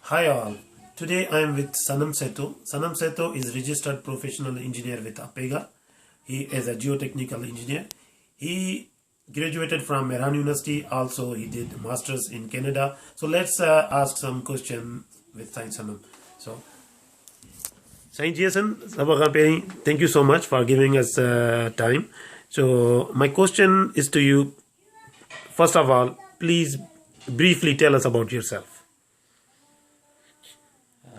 Hi all. Today I am with Sanam Seto. Sanam Seto is registered professional engineer with APEGA. He is a geotechnical engineer. He graduated from Mehran University. Also, he did masters in Canada. So let's ask some question with Saint Sanam. So, Saint Jason, thank you so much for giving us time. So, my question is to you. First of all, please briefly tell us about yourself.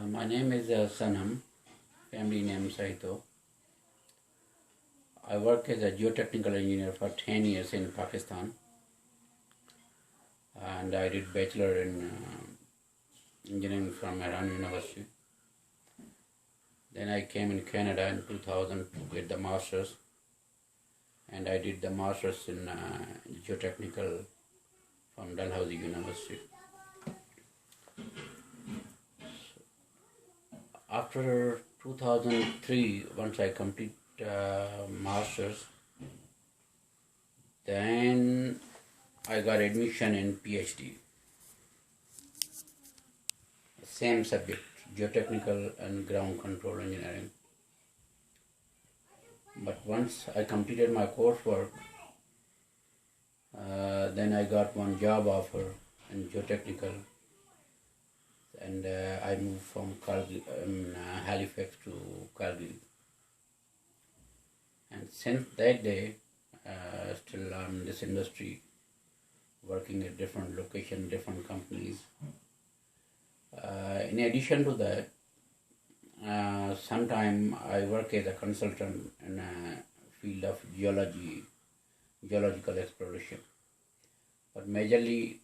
My name is Sanam, family name Saito. I work as a geotechnical engineer for 10 years in Pakistan, and I did bachelor in engineering from Mehran University. Then I came in Canada in 2000 to get the masters, and I did the masters in geotechnical from Dalhousie University. After 2003, once I complete masters, then I got admission in PhD. Same subject, geotechnical and ground control engineering. But once I completed my coursework, then I got one job offer in geotechnical, and I moved from Halifax to Calgary. And since that day, still I'm in this industry, working at different locations, different companies. In addition to that, sometime I work as a consultant in a field of geological exploration. But majorly,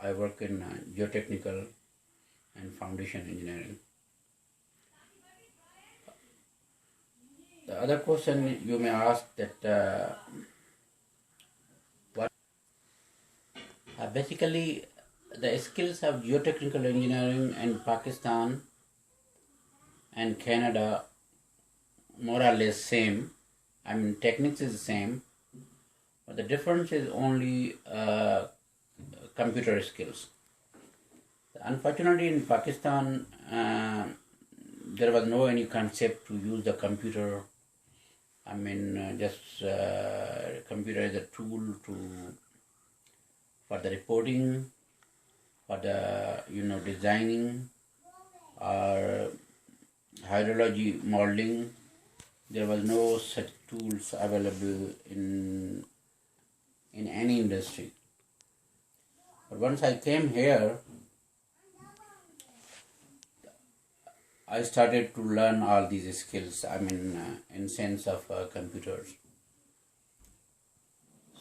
I work in geotechnical and foundation engineering. The other question you may ask that basically the skills of geotechnical engineering in Pakistan and Canada more or less same. I mean, techniques is the same, but the difference is only computer skills. Unfortunately, in Pakistan, there was no any concept to use the computer. I mean, just computer as a tool for the reporting, for the designing, or hydrology modeling. There was no such tools available in any industry. But once I came here, I started to learn all these skills, I mean, in sense of computers.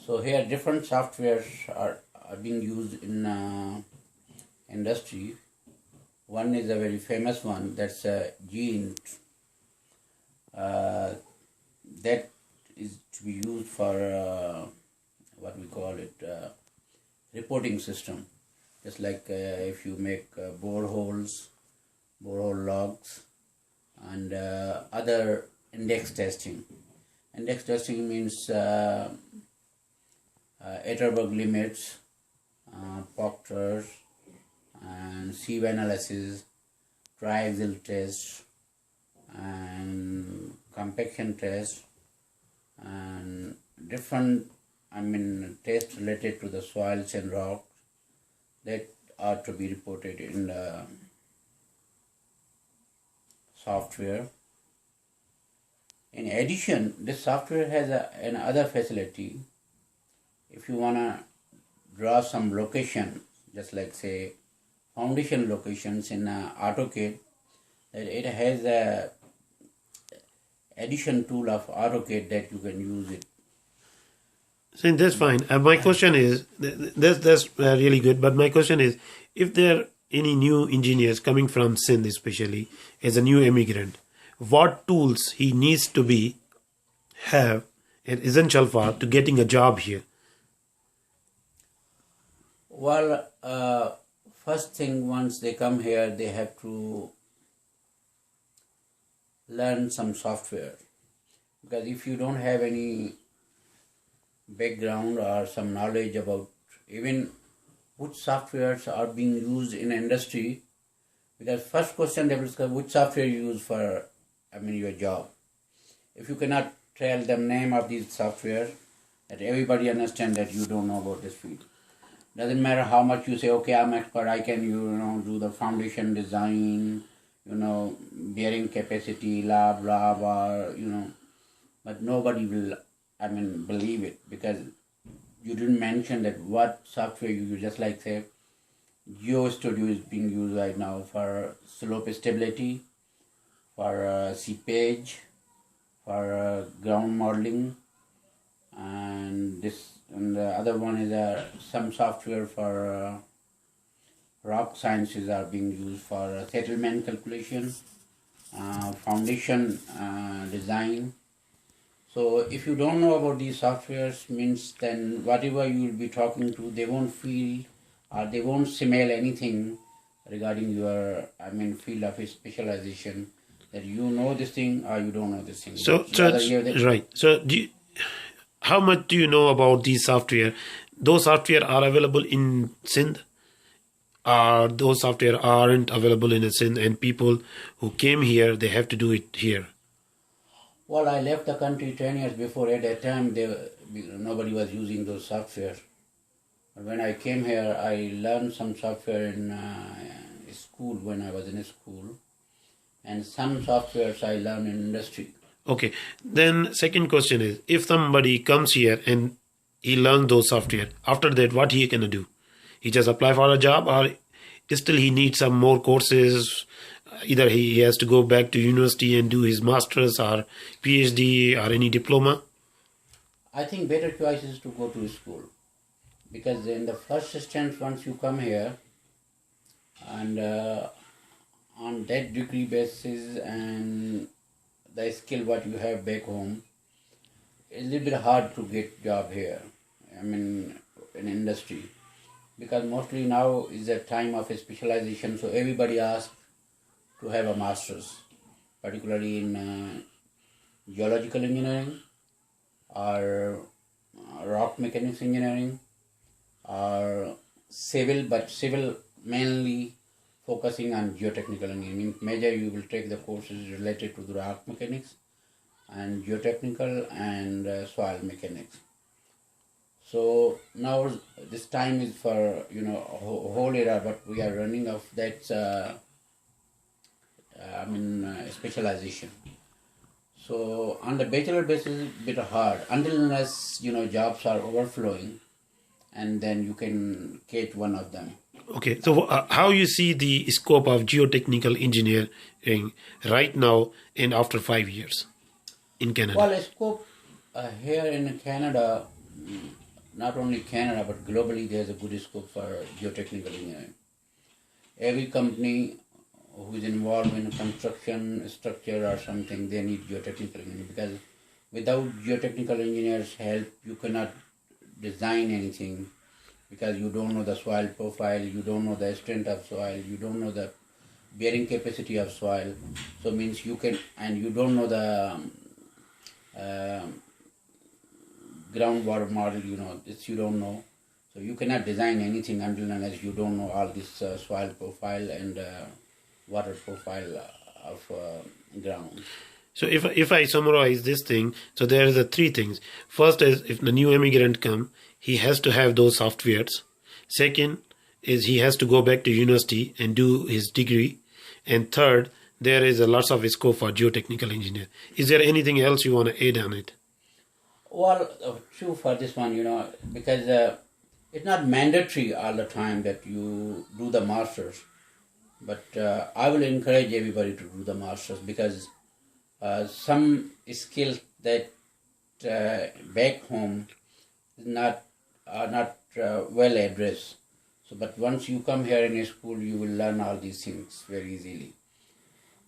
So here different softwares are being used in industry. One is a very famous one, that's GINT. That is to be used for what we call it, reporting system. Just like if you make borehole logs, and other index testing. Index testing means Atterberg limits, Proctor, and sieve analysis, triaxial test, and compaction test, and different tests related to the soils and rocks that are to be reported in the software. In addition, this software has another facility. If you want to draw some location, just like say foundation locations in AutoCAD, it has a addition tool of AutoCAD that you can use it. So that's fine. My question is, that's really good. But my question is, if there are any new engineers coming from Sindh, especially as a new immigrant, what tools he needs to have an essential for to getting a job here? Well, first thing, once they come here, they have to learn some software. Because if you don't have any background or some knowledge about even which softwares are being used in industry, Because first question they will say, which software you use for, your job. If you cannot tell them name of these software, that everybody understand that you don't know about this field. Doesn't matter how much you say, okay, I'm expert, I can, do the foundation design, bearing capacity, blah, blah, blah, but nobody will, believe it, because you didn't mention that what software you use. Just like, say, GeoStudio is being used right now for slope stability, for seepage, for ground modeling, and the other one is some software for rock sciences are being used for settlement calculation, foundation design. So if you don't know about these softwares, means then whatever you will be talking to, they won't feel or they won't smell anything regarding your field of specialization, that you know this thing or you don't know this thing. So right. So how much do you know about these software? Those software are available in Sindh, or those software aren't available in Sindh, and people who came here, they have to do it here? Well, I left the country 10 years before. At that time, nobody was using those software. But when I came here, I learned some software in school when I was in school, and some softwares I learned in industry. Okay. Then second question is, if somebody comes here and he learns those software, after that, what he gonna do? He just apply for a job, or still he needs some more courses? Either he has to go back to university and do his master's or PhD or any diploma? I think better choice is to go to school, because in the first instance, once you come here, and on that degree basis and the skill what you have back home, it's a little bit hard to get job here, in industry, because mostly now is a time of specialization, so everybody asks to have a master's, particularly in geological engineering or rock mechanics engineering or civil, but civil mainly focusing on geotechnical engineering. Major you will take the courses related to the rock mechanics and geotechnical and soil mechanics. So now this time is for a whole era, but we are running of that specialization. So on the bachelor basis, a bit hard until unless jobs are overflowing, and then you can catch one of them. Okay, so how you see the scope of geotechnical engineering right now and after 5 years in Canada? Well, a scope here in Canada, not only Canada but globally, there's a good scope for geotechnical engineering. Every company who is involved in construction, structure or something, they need geotechnical engineering, because without geotechnical engineers' help, you cannot design anything, because you don't know the soil profile, you don't know the strength of soil, you don't know the bearing capacity of soil. So means you can, and you don't know the groundwater model, this you don't know. So you cannot design anything until unless you don't know all this soil profile and water profile of ground. So if I summarize this thing, so there is three things. First is, if the new immigrant come, he has to have those softwares. Second is he has to go back to university and do his degree. And third, there is a lots of scope for geotechnical engineer. Is there anything else you want to add on it? Well, true for this one, because it's not mandatory all the time that you do the masters. But I will encourage everybody to do the masters, because some skills that back home are not well addressed. So, but once you come here in a school, you will learn all these things very easily.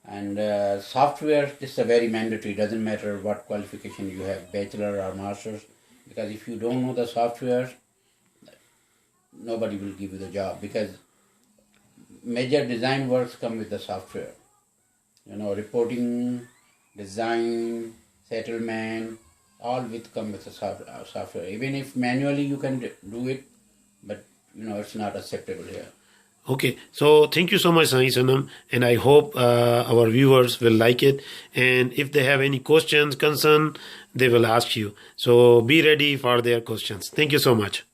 And software, this is a very mandatory. Doesn't matter what qualification you have, bachelor or masters, because if you don't know the software, nobody will give you the job, because major design works come with the software. Reporting, design, settlement, all with come with the software. Even if manually you can do it, but it's not acceptable here. Okay, so thank you so much, Sai Sanam, and I hope our viewers will like it. And if they have any questions, concern, they will ask you. So be ready for their questions. Thank you so much.